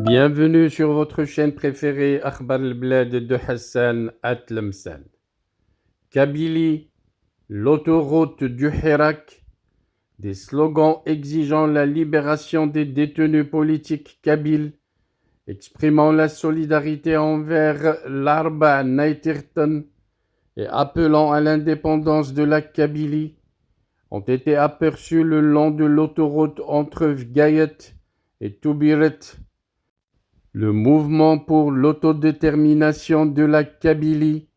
Bienvenue sur votre chaîne préférée Akhbar al-Blad de Hassan Atlemsan. Kabylie, l'autoroute du Hirak, des slogans exigeant la libération des détenus politiques kabyles, exprimant la solidarité envers l'Arba Naytirtan et appelant à l'indépendance de la Kabylie, ont été aperçus le long de l'autoroute entre Vgayet et Toubiret. Le mouvement pour l'autodétermination de la Kabylie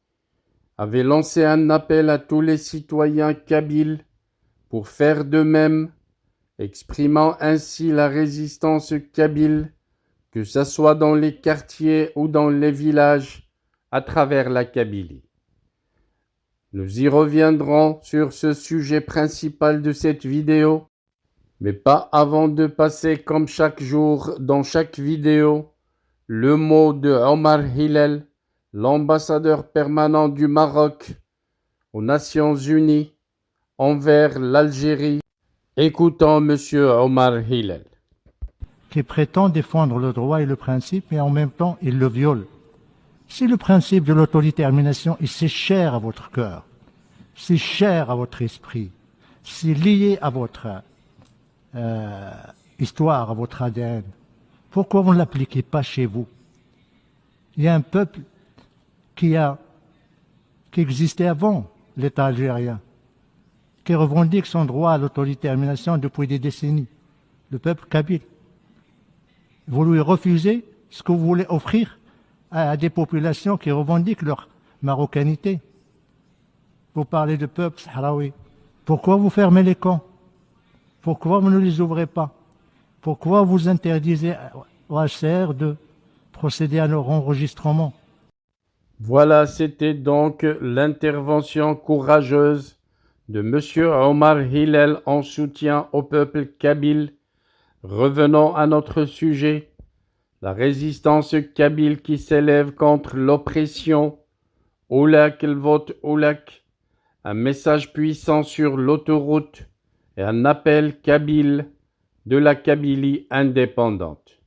avait lancé un appel à tous les citoyens kabyles pour faire de même, exprimant ainsi la résistance kabyle, que ce soit dans les quartiers ou dans les villages à travers la Kabylie. Nous y reviendrons sur ce sujet principal de cette vidéo, mais pas avant de passer comme chaque jour dans chaque vidéo le mot de Omar Hillel, l'ambassadeur permanent du Maroc aux Nations Unies envers l'Algérie. Écoutons Monsieur Omar Hillel. Qui prétend défendre le droit et le principe, mais en même temps, il le viole. Si le principe de l'autodétermination est si cher à votre cœur, si cher à votre esprit, si lié à votre histoire, à votre ADN, pourquoi vous ne l'appliquez pas chez vous? Il y a un peuple qui existait avant l'État algérien, qui revendique son droit à l'autodétermination depuis des décennies, le peuple kabyle. Vous lui refusez ce que vous voulez offrir à des populations qui revendiquent leur marocanité. Vous parlez de peuple sahraoui. Pourquoi vous fermez les camps? Pourquoi vous ne les ouvrez pas? Pourquoi vous interdisez au HCR de procéder à leur enregistrement? Voilà, c'était donc l'intervention courageuse de Monsieur Omar Hillel en soutien au peuple kabyle. Revenons à notre sujet, la résistance kabyle qui s'élève contre l'oppression. Oulak el vote Oulak, un message puissant sur l'autoroute et un appel kabyle de la Kabylie indépendante.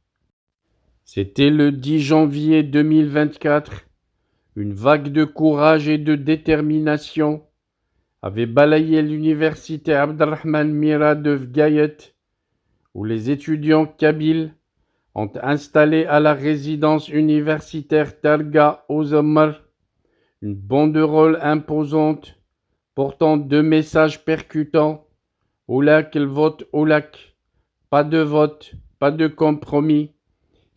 C'était le 10 janvier 2024. Une vague de courage et de détermination avait balayé l'université Abdelrahman Mira de Vgayet, où les étudiants kabyles ont installé à la résidence universitaire Targa Ozomar une banderole imposante portant deux messages percutants: Oulak el vote Oulak, pas de vote, pas de compromis,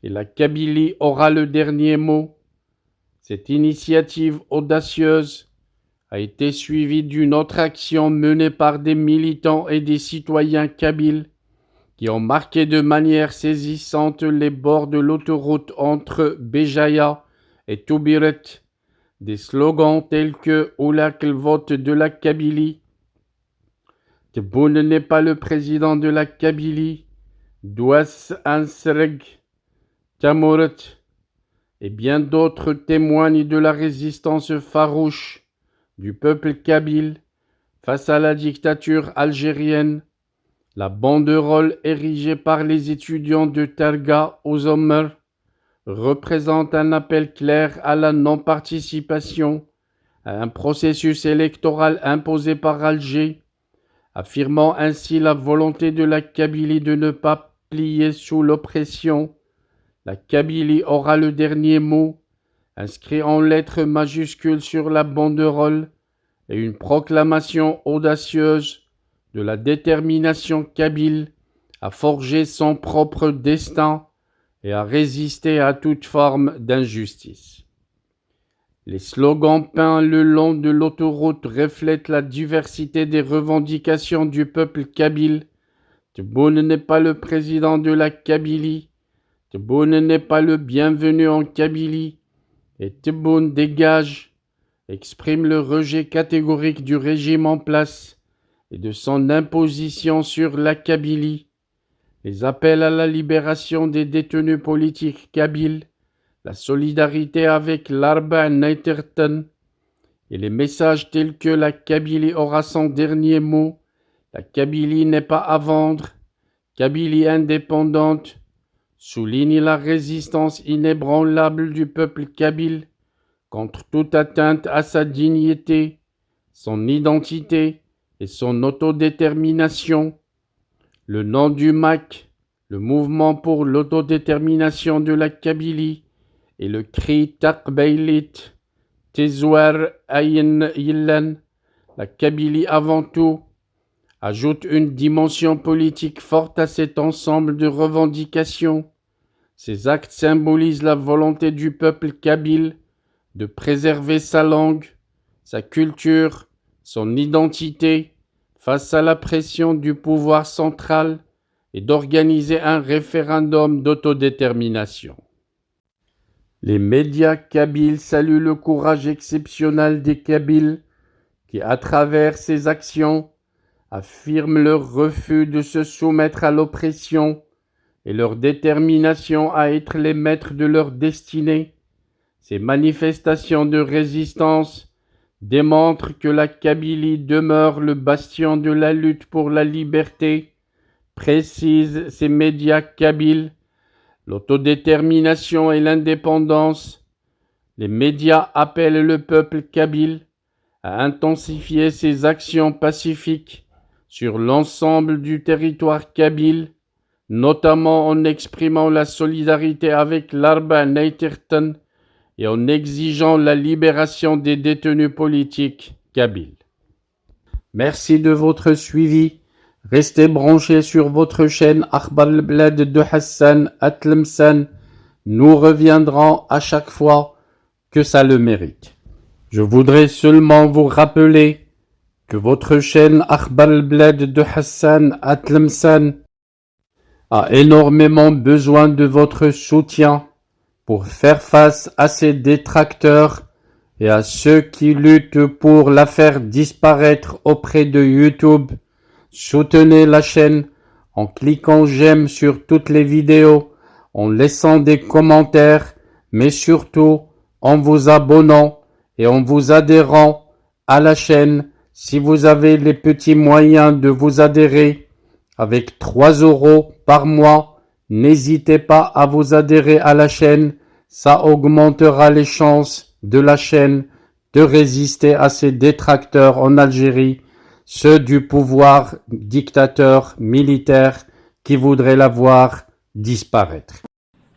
et la Kabylie aura le dernier mot. Cette initiative audacieuse a été suivie d'une autre action menée par des militants et des citoyens kabyles qui ont marqué de manière saisissante les bords de l'autoroute entre Béjaïa et Toubiret, des slogans tels que Oulak el vote de la Kabylie, Tebboune n'est pas le président de la Kabylie, Douas Ansreg, Tamouret, et bien d'autres témoignent de la résistance farouche du peuple kabyle face à la dictature algérienne. La banderole érigée par les étudiants de Targa Ozomar représente un appel clair à la non-participation à un processus électoral imposé par Alger, affirmant ainsi la volonté de la Kabylie de ne pas plier sous l'oppression. La Kabylie aura le dernier mot, inscrit en lettres majuscules sur la banderole, et une proclamation audacieuse de la détermination kabyle à forger son propre destin et à résister à toute forme d'injustice. Les slogans peints le long de l'autoroute reflètent la diversité des revendications du peuple kabyle. Tebboune n'est pas le président de la Kabylie. Tebboune n'est pas le bienvenu en Kabylie, et Tebboune dégage, exprime le rejet catégorique du régime en place et de son imposition sur la Kabylie. Les appels à la libération des détenus politiques kabyles, la solidarité avec l'Arba Naytirtan et les messages tels que la Kabylie aura son dernier mot, la Kabylie n'est pas à vendre, Kabylie indépendante, souligne la résistance inébranlable du peuple kabyle contre toute atteinte à sa dignité, son identité et son autodétermination. Le nom du MAK, le mouvement pour l'autodétermination de la Kabylie, et le cri Taqbaylit, Tezouar Ayin Yillan, la Kabylie avant tout, ajoute une dimension politique forte à cet ensemble de revendications. Ces actes symbolisent la volonté du peuple kabyle de préserver sa langue, sa culture, son identité face à la pression du pouvoir central et d'organiser un référendum d'autodétermination. Les médias kabyles saluent le courage exceptionnel des Kabyles qui, à travers ces actions, affirment leur refus de se soumettre à l'oppression et leur détermination à être les maîtres de leur destinée. Ces manifestations de résistance démontrent que la Kabylie demeure le bastion de la lutte pour la liberté, précisent ces médias kabyles, l'autodétermination et l'indépendance. Les médias appellent le peuple kabyle à intensifier ses actions pacifiques sur l'ensemble du territoire kabyle, notamment en exprimant la solidarité avec l'Arba Naytirtan et en exigeant la libération des détenus politiques kabyles. Merci de votre suivi. Restez branchés sur votre chaîne Akhbar al-Blad de Hassan Atlemsan. Nous reviendrons à chaque fois que ça le mérite. Je voudrais seulement vous rappeler que votre chaîne Akhbar al-Blad de Hassan Atlemsan a énormément besoin de votre soutien pour faire face à ses détracteurs et à ceux qui luttent pour la faire disparaître auprès de YouTube. Soutenez la chaîne en cliquant j'aime sur toutes les vidéos, en laissant des commentaires, mais surtout en vous abonnant et en vous adhérant à la chaîne si vous avez les petits moyens de vous adhérer. Avec 3 € par mois, n'hésitez pas à vous adhérer à la chaîne, ça augmentera les chances de la chaîne de résister à ces détracteurs en Algérie, ceux du pouvoir dictateur militaire qui voudraient la voir disparaître.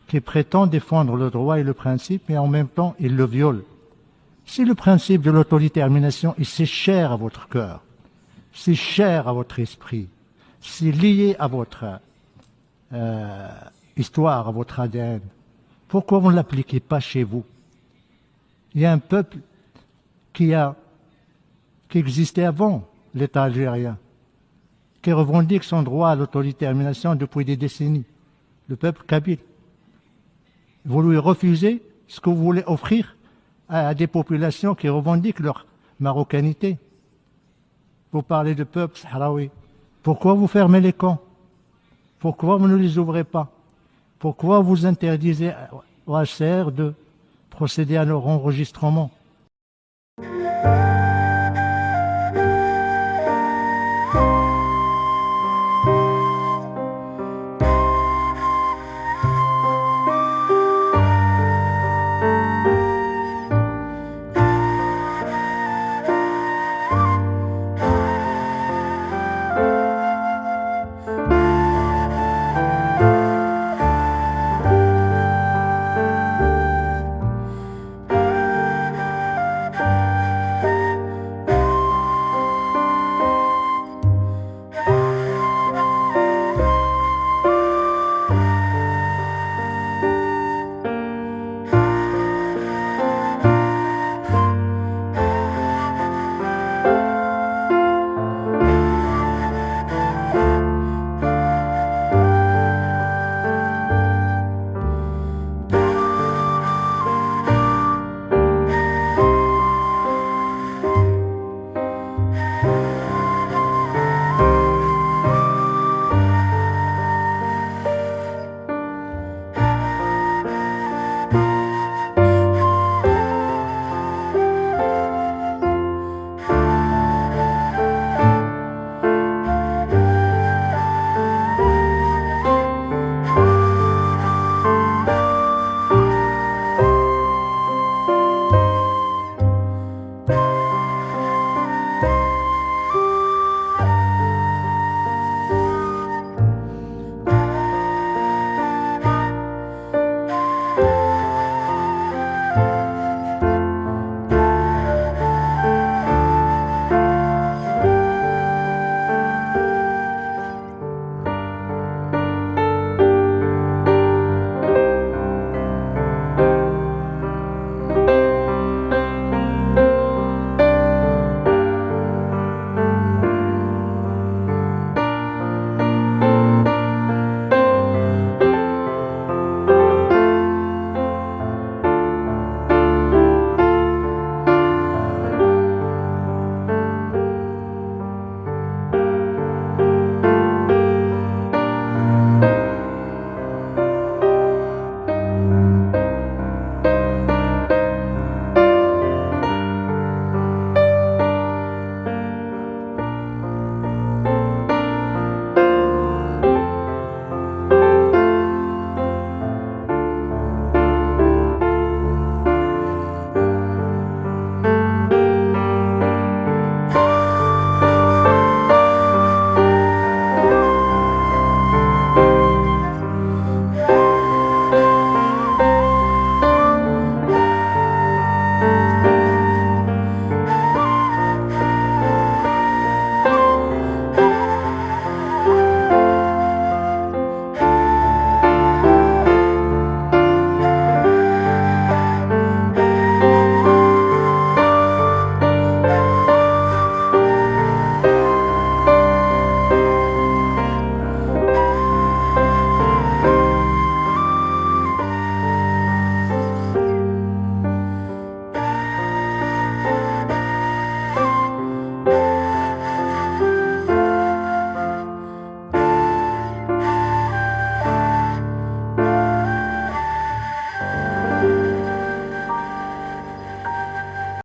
Qui prétend défendre le droit et le principe, mais en même temps, il le viole. Si le principe de l'autodétermination est si cher à votre cœur, si cher à votre esprit, si lié à votre histoire, à votre ADN, pourquoi vous ne l'appliquez pas chez vous? Il y a un peuple qui existait avant l'État algérien, qui revendique son droit à l'autodétermination depuis des décennies, le peuple kabyle. Vous lui refusez ce que vous voulez offrir à des populations qui revendiquent leur marocanité. Vous parlez de peuple sahraoui. Pourquoi vous fermez les camps? Pourquoi vous ne les ouvrez pas? Pourquoi vous interdisez au HCR de procéder à leur enregistrement?